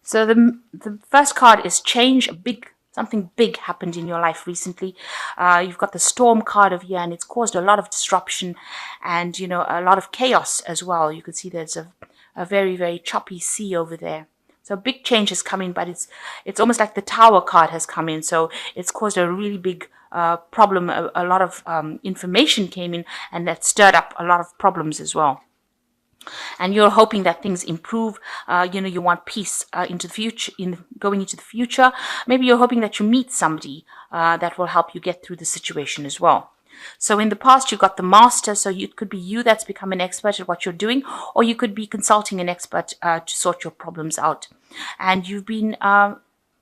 So the first card is change. Something big happened in your life recently. You've got the storm card of here, and it's caused a lot of disruption and, a lot of chaos as well. You can see there's a very, very choppy sea over there. So big change has come in, but it's almost like the Tower card has come in. So it's caused a really big problem. A lot of information came in, and that stirred up a lot of problems as well. And you're hoping that things improve. You want peace into the future, going into the future. Maybe you're hoping that you meet somebody that will help you get through the situation as well. So in the past, you got the master. So it could be you that's become an expert at what you're doing, or you could be consulting an expert to sort your problems out. And you've been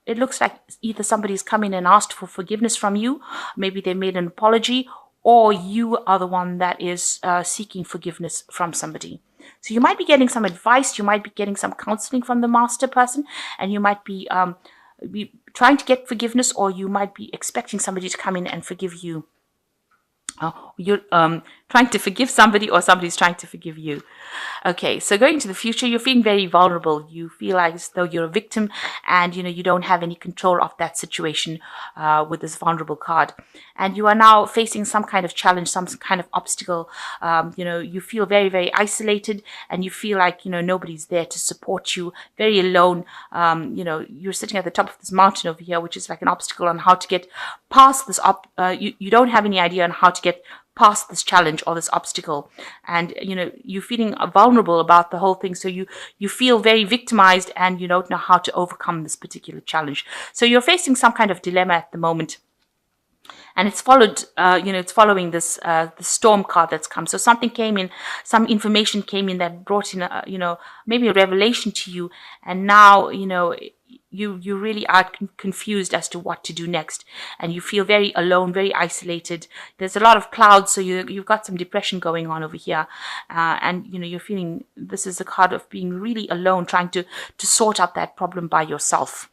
it looks like either somebody's come in and asked for forgiveness from you. Maybe they made an apology, or you are the one that is seeking forgiveness from somebody. So you might be getting some advice, you might be getting some counseling from the master person, and you might be trying to get forgiveness, or you might be expecting somebody to come in and forgive you. You're trying to forgive somebody, or somebody's trying to forgive you. Okay, so going to the future, you're feeling very vulnerable. You feel like as though you're a victim, and you don't have any control of that situation with this vulnerable card. And you are now facing some kind of challenge, some kind of obstacle. You feel very, very isolated, and you feel like nobody's there to support you. Very alone. You're sitting at the top of this mountain over here, which is like an obstacle on how to get past this. You don't have any idea on how to get past this challenge or this obstacle, and you're feeling vulnerable about the whole thing. So you feel very victimized, and you don't know how to overcome this particular challenge. So you're facing some kind of dilemma at the moment, and it's following this the storm card that's come. So something came in, some information came in that brought in maybe a revelation to you, and now you really are confused as to what to do next, and you feel very alone, very isolated. There's a lot of clouds, so you've got some depression going on over here, and you're feeling this is a card of being really alone, trying to sort out that problem by yourself.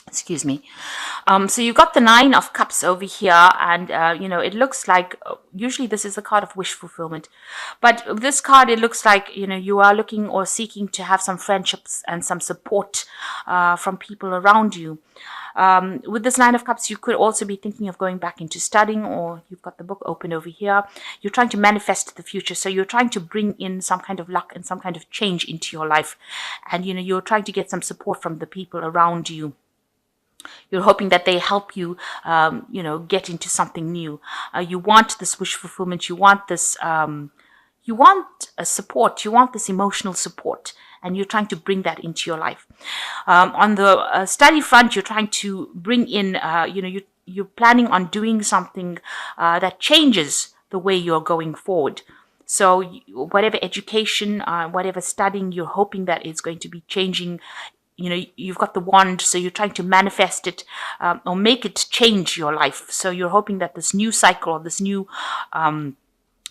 Excuse me. So you've got the Nine of Cups over here, and it looks like usually this is a card of wish fulfillment, but this card, it looks like you are looking or seeking to have some friendships and some support from people around you. With this Nine of Cups, you could also be thinking of going back into studying, or you've got the book open over here. You're trying to manifest the future, so you're trying to bring in some kind of luck and some kind of change into your life, and you're trying to get some support from the people around you. You're hoping that they help you, get into something new. You want this wish fulfillment. You want this, you want a support. You want this emotional support, and you're trying to bring that into your life. On the study front, you're trying to bring in, you're planning on doing something that changes the way you're going forward. So whatever education, whatever studying, you're hoping that it's going to be changing. You've got the wand, so you're trying to manifest it or make it change your life. So you're hoping that this new cycle or this new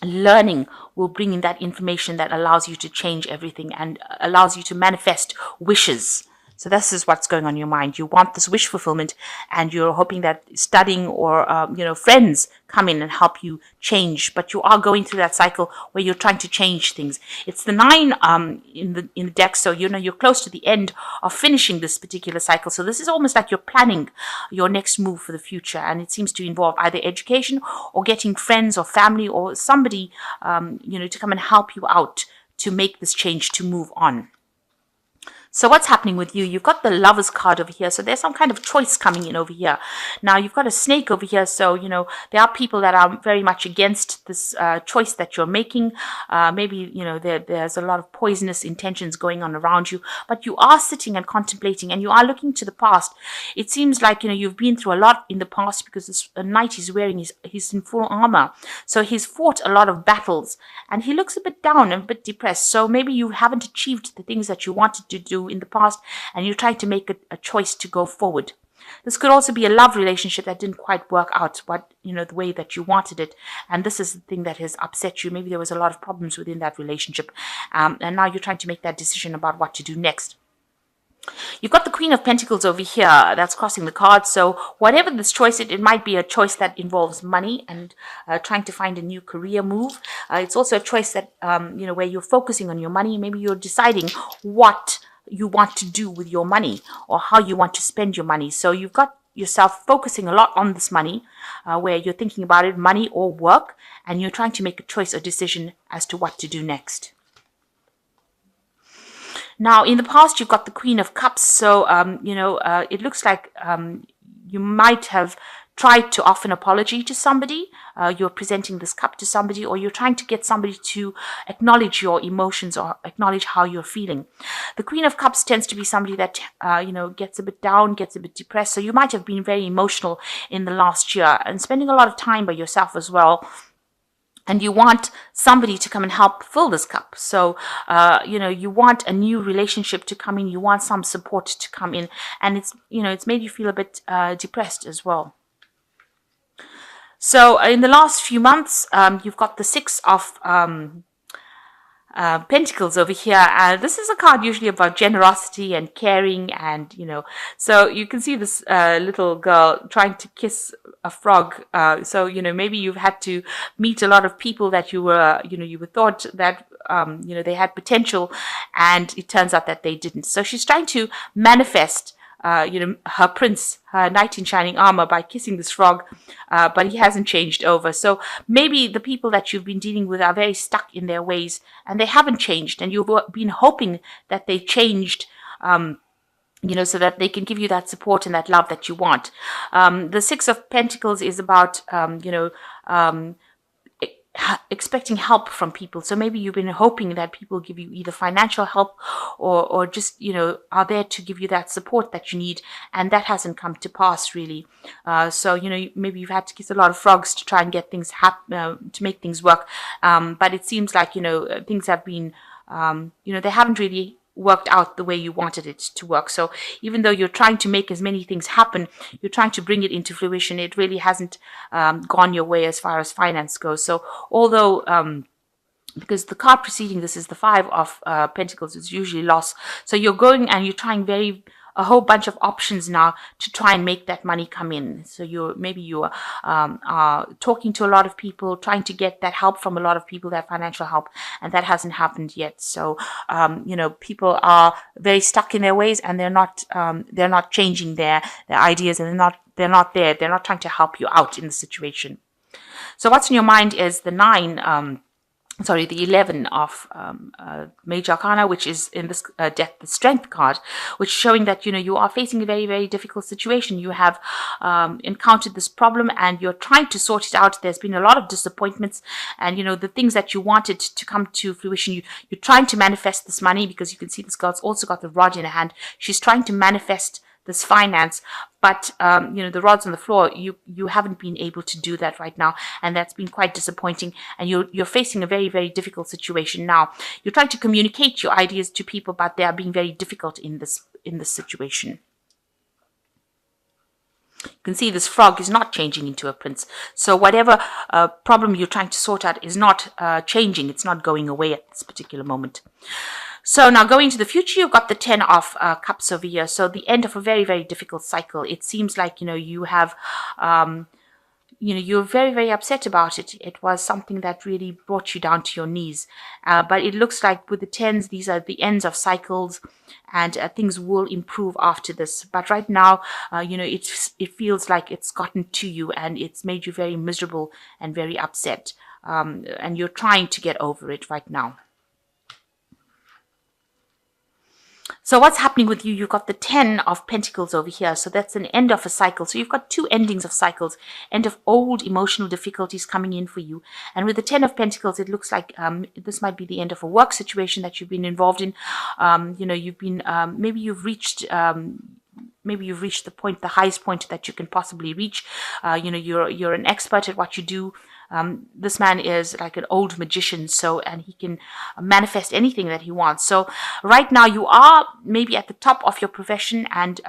learning will bring in that information that allows you to change everything and allows you to manifest wishes. So this is what's going on in your mind. You want this wish fulfillment, and you're hoping that studying or friends come in and help you change. But you are going through that cycle where you're trying to change things. It's the 9 in the deck, so you're close to the end of finishing this particular cycle. So this is almost like you're planning your next move for the future, and it seems to involve either education or getting friends or family or somebody to come and help you out to make this change, to move on. So what's happening with you? You've got the Lovers card over here. So there's some kind of choice coming in over here. Now you've got a snake over here. So, there are people that are very much against this choice that you're making. Maybe, there's a lot of poisonous intentions going on around you. But you are sitting and contemplating, and you are looking to the past. It seems like, you've been through a lot in the past, because this knight he's wearing, he's in full armor. So he's fought a lot of battles, and he looks a bit down and a bit depressed. So maybe you haven't achieved the things that you wanted to do in the past, and you're trying to make a choice to go forward. This could also be a love relationship that didn't quite work out the way that you wanted it, and this is the thing that has upset you. Maybe there was a lot of problems within that relationship, and now you're trying to make that decision about what to do next. You've got the Queen of Pentacles over here that's crossing the card. So whatever this choice, it might be a choice that involves money and trying to find a new career move. It's also a choice that, where you're focusing on your money. Maybe you're deciding what you want to do with your money or how you want to spend your money. So you've got yourself focusing a lot on this money, where you're thinking about it, money or work, and you're trying to make a choice or decision as to what to do next. Now, in the past, you've got the Queen of Cups. So, it looks like you might have tried to offer an apology to somebody. You're presenting this cup to somebody, or you're trying to get somebody to acknowledge your emotions or acknowledge how you're feeling. The Queen of Cups tends to be somebody that, gets a bit down, gets a bit depressed. So you might have been very emotional in the last year and spending a lot of time by yourself as well. And you want somebody to come and help fill this cup. So, you want a new relationship to come in. You want some support to come in. And it's made you feel a bit depressed as well. So in the last few months, you've got the Six of Pentacles over here. This is a card usually about generosity and caring, and so you can see this little girl trying to kiss a frog. So maybe you've had to meet a lot of people that you were thought that they had potential, and it turns out that they didn't. So she's trying to manifest her prince, her knight in shining armor, by kissing this frog, but he hasn't changed over. So maybe the people that you've been dealing with are very stuck in their ways and they haven't changed, and you've been hoping that they changed, so that they can give you that support and that love that you want. The Six of Pentacles is about, expecting help from people. So maybe you've been hoping that people give you either financial help or just are there to give you that support that you need, and that hasn't come to pass really. So maybe you've had to kiss a lot of frogs to try and get things to make things work, but it seems like things have been they haven't really worked out the way you wanted it to work. So even though you're trying to make as many things happen, you're trying to bring it into fruition, it really hasn't gone your way as far as finance goes. So although because the card preceding this is the Five of Pentacles, it's usually loss. So you're going and you're trying a whole bunch of options now to try and make that money come in. So you are talking to a lot of people, trying to get that help from a lot of people, that financial help, and that hasn't happened yet. So people are very stuck in their ways, and they're not changing their ideas, and they're not there. They're not trying to help you out in the situation. So what's in your mind is the the 11 of Major Arcana, which is in this Death, the Strength card, which is showing that, you are facing a very, very difficult situation. You have encountered this problem and you're trying to sort it out. There's been a lot of disappointments, and, the things that you wanted to come to fruition, you're trying to manifest this money, because you can see this girl's also got the rod in her hand. She's trying to manifest this finance, but the rod's on the floor. You haven't been able to do that right now, and that's been quite disappointing, and you're facing a very, very difficult situation now. You're trying to communicate your ideas to people, but they are being very difficult in this situation. You can see this frog is not changing into a prince. So whatever problem you're trying to sort out is not changing. It's not going away at this particular moment. So now going to the future, you've got the 10 of Cups over here. So the end of a very, very difficult cycle. It seems like, you have, you're very, very upset about it. It was something that really brought you down to your knees. But it looks like with the 10s, these are the ends of cycles, and things will improve after this. But right now, it feels like it's gotten to you, and it's made you very miserable and very upset. And you're trying to get over it right now. So what's happening with you? You've got the 10 of Pentacles over here. So that's an end of a cycle. So you've got two endings of cycles, end of old emotional difficulties coming in for you. And with the 10 of Pentacles, it looks like this might be the end of a work situation that you've been involved in. You've been, maybe you've reached the point, the highest point that you can possibly reach. You're an expert at what you do. This man is like an old magician, and he can manifest anything that he wants. So right now you are maybe at the top of your profession, and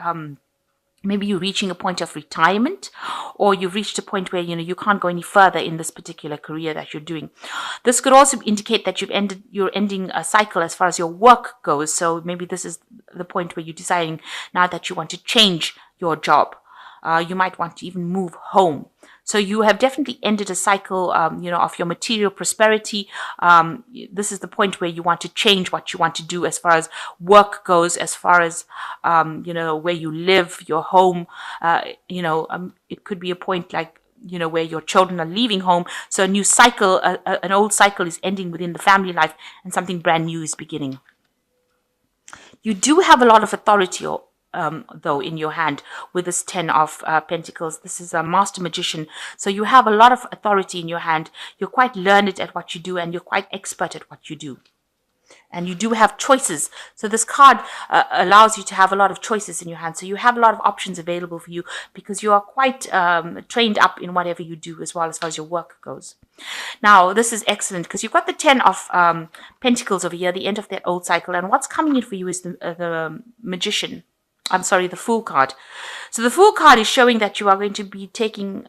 maybe you're reaching a point of retirement, or you've reached a point where you can't go any further in this particular career that you're doing. This could also indicate that you're ending a cycle as far as your work goes. So maybe this is the point where you're deciding now that you want to change your job. You might want to even move home. So you have definitely ended a cycle, of your material prosperity. This is the point where you want to change what you want to do as far as work goes, as far as, where you live, your home. It could be a point like, where your children are leaving home. So a new cycle, an old cycle is ending within the family life and something brand new is beginning. You do have a lot of authority, though, in your hand with this 10 of Pentacles. This is a master magician. So you have a lot of authority in your hand. You're quite learned at what you do and you're quite expert at what you do. And you do have choices. So this card allows you to have a lot of choices in your hand. So you have a lot of options available for you because you are quite trained up in whatever you do as far as your work goes. Now, this is excellent because you've got the 10 of Pentacles over here, the end of that old cycle. And what's coming in for you is the Magician. I'm sorry, the Fool card. So the Fool card is showing that you are going to be doing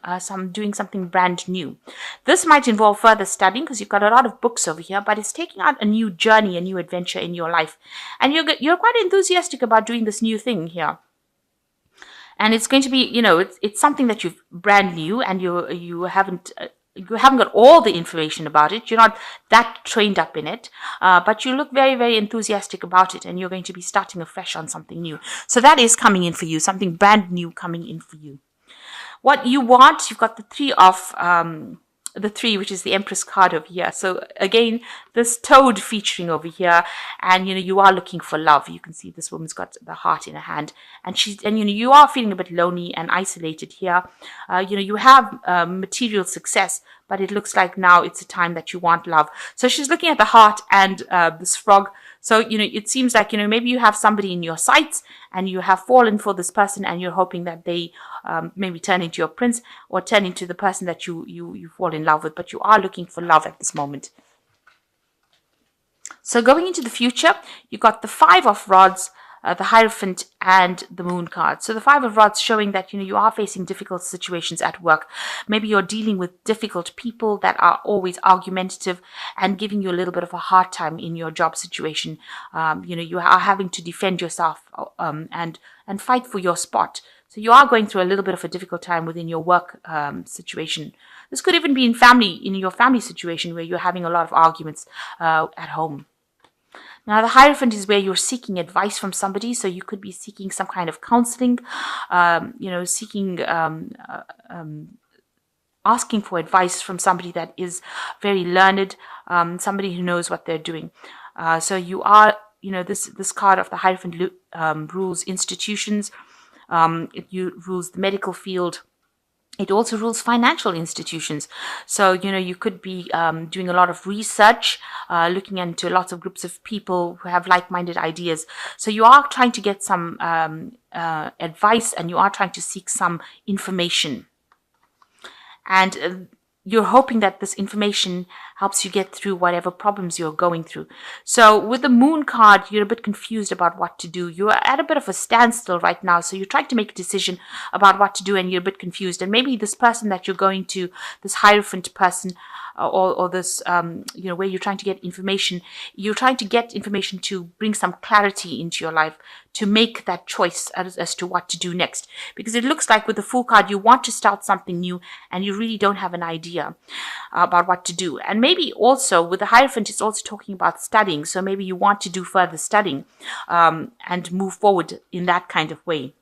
something brand new. This might involve further studying because you've got a lot of books over here, but it's taking out a new journey, a new adventure in your life. And you're quite enthusiastic about doing this new thing here. And it's going to be, it's something that you've brand new and you haven't got all the information about it. You're not that trained up in it, but you look very, very enthusiastic about it and you're going to be starting afresh on something new. So that is coming in for you, something brand new coming in for you. What you want, you've got the three, which is the Empress card over here. So again, this toad featuring over here, and you are looking for love. You can see this woman's got the heart in her hand, and you are feeling a bit lonely and isolated here. You have material success, but it looks like now it's a time that you want love. So she's looking at the heart and this frog. So, it seems like, maybe you have somebody in your sights and you have fallen for this person and you're hoping that they maybe turn into your prince or turn into the person that you fall in love with, but you are looking for love at this moment. So going into the future, you got the 5 of Rods, the Hierophant, and the Moon card. So the 5 of Rods showing that you are facing difficult situations at work. Maybe you're dealing with difficult people that are always argumentative and giving you a little bit of a hard time in your job situation. You are having to defend yourself and fight for your spot. So you are going through a little bit of a difficult time within your work situation. This could even be in your family situation where you're having a lot of arguments at home. Now, the Hierophant is where you're seeking advice from somebody. So you could be seeking some kind of counseling, asking for advice from somebody that is very learned, somebody who knows what they're doing. So you are, this card of the Hierophant rules institutions. It rules the medical field. It also rules financial institutions. So, you could be doing a lot of research, looking into lots of groups of people who have like-minded ideas. So you are trying to get some advice and you are trying to seek some information. And you're hoping that this information helps you get through whatever problems you're going through. So with the Moon card, you're a bit confused about what to do. You're at a bit of a standstill right now. So you're trying to make a decision about what to do and you're a bit confused. And maybe this person that you're going to, this Hierophant person, or this, where you're trying to get information, you're trying to get information to bring some clarity into your life, to make that choice as to what to do next. Because it looks like with the Fool card, you want to start something new and you really don't have an idea about what to do. And maybe also with the Hierophant, it's also talking about studying. So maybe you want to do further studying and move forward in that kind of way.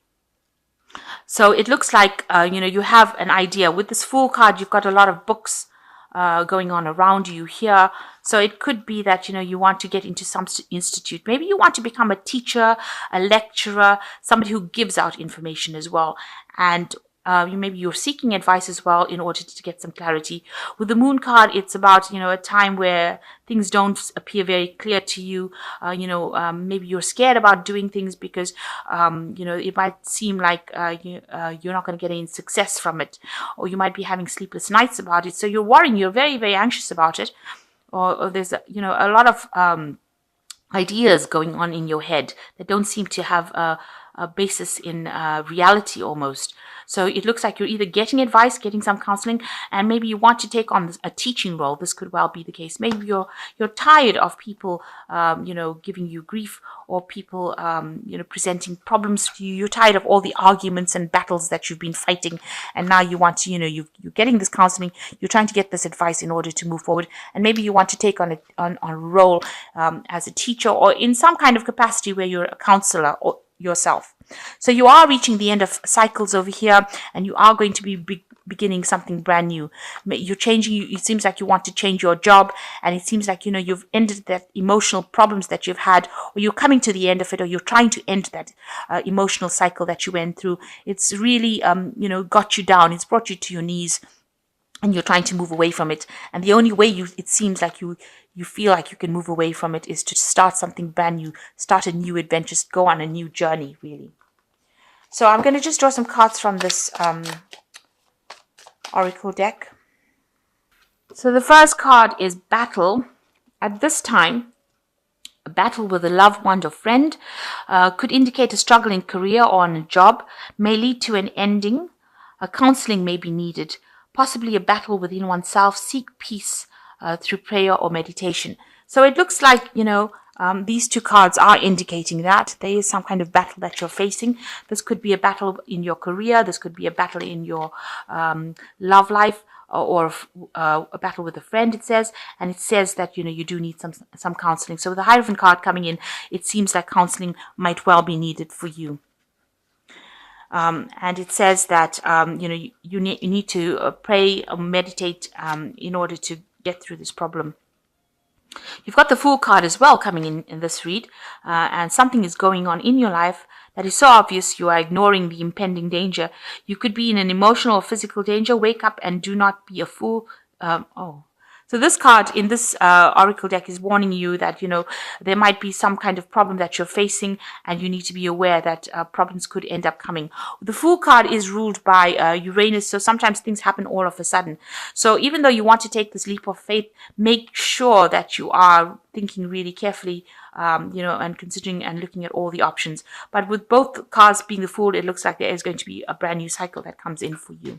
So it looks like, you have an idea. With this Fool card, you've got a lot of books going on around you here. So it could be that, you want to get into some institute. Maybe you want to become a teacher, a lecturer, somebody who gives out information as well. And maybe you're seeking advice as well in order to get some clarity. With the Moon card, it's about, a time where things don't appear very clear to you. Maybe you're scared about doing things because, it might seem like you're not going to get any success from it. Or you might be having sleepless nights about it. So you're worrying, you're very, very anxious about it. Or there's, a lot of ideas going on in your head that don't seem to have basis in reality almost. So it looks like you're either getting advice, getting some counseling, and maybe you want to take on a teaching role. This could well be the case. Maybe you're tired of people, giving you grief, or people, presenting problems to you. You're tired of all the arguments and battles that you've been fighting, and now you want to, you're getting this counseling. You're trying to get this advice in order to move forward, and maybe you want to take on a role as a teacher, or in some kind of capacity where you're a counselor or yourself. So you are reaching the end of cycles over here, and you are going to be beginning something brand new. You're changing. It seems like you want to change your job, and it seems like you've ended that emotional problems that you've had, or you're coming to the end of it, or you're trying to end that emotional cycle that you went through. It's really got you down. It's brought you to your knees, and you're trying to move away from it. And the only way it seems like you feel like you can move away from it is to start something brand new, start a new adventure, go on a new journey, really. So I'm going to just draw some cards from this oracle deck. So the first card is battle. At this time, a battle with a loved one or friend could indicate a struggle in career or on a job, may lead to an ending. A counseling may be needed, possibly a battle within oneself. Seek peace through prayer or meditation. So it looks like, these two cards are indicating that there is some kind of battle that you're facing. This could be a battle in your career. This could be a battle in your love life, or a battle with a friend, it says. And it says that, you do need some counseling. So with the Hierophant card coming in, it seems like counseling might well be needed for you. And it says that, you need to pray or meditate in order to get through this problem. You've got the Fool card as well coming in this read, and something is going on in your life that is so obvious you are ignoring the impending danger. You could be in an emotional or physical danger. Wake up and do not be a fool. So this card in this oracle deck is warning you that, there might be some kind of problem that you're facing, and you need to be aware that problems could end up coming. The Fool card is ruled by Uranus, so sometimes things happen all of a sudden. So even though you want to take this leap of faith, make sure that you are thinking really carefully, and considering and looking at all the options. But with both cards being the Fool, it looks like there is going to be a brand new cycle that comes in for you.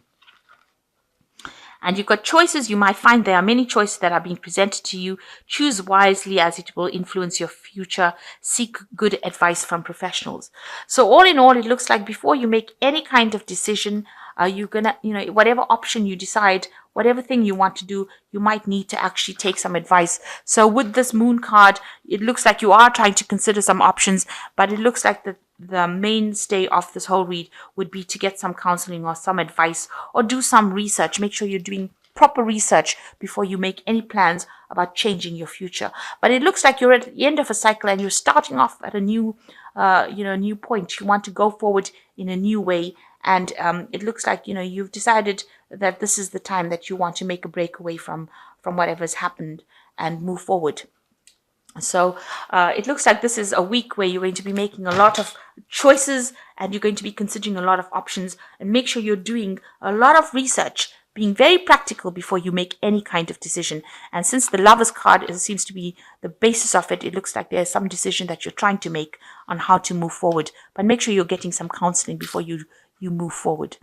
And you've got choices. You might find there are many choices that are being presented to you. Choose wisely, as it will influence your future. Seek good advice from professionals. So all in all, it looks like before you make any kind of decision, you're gonna, whatever option you decide, whatever thing you want to do, you might need to actually take some advice. So with this Moon card, it looks like you are trying to consider some options, but it looks like the mainstay of this whole read would be to get some counseling or some advice, or do some research. Make sure you're doing proper research before you make any plans about changing your future. But it looks like you're at the end of a cycle, and you're starting off at a new, new point. You want to go forward in a new way. And it looks like, you've decided that this is the time that you want to make a breakaway from whatever's happened and move forward. So it looks like this is a week where you're going to be making a lot of choices, and you're going to be considering a lot of options, and make sure you're doing a lot of research, being very practical before you make any kind of decision. And since the Lovers card seems to be the basis of it, it looks like there's some decision that you're trying to make on how to move forward. But make sure you're getting some counseling before you move forward.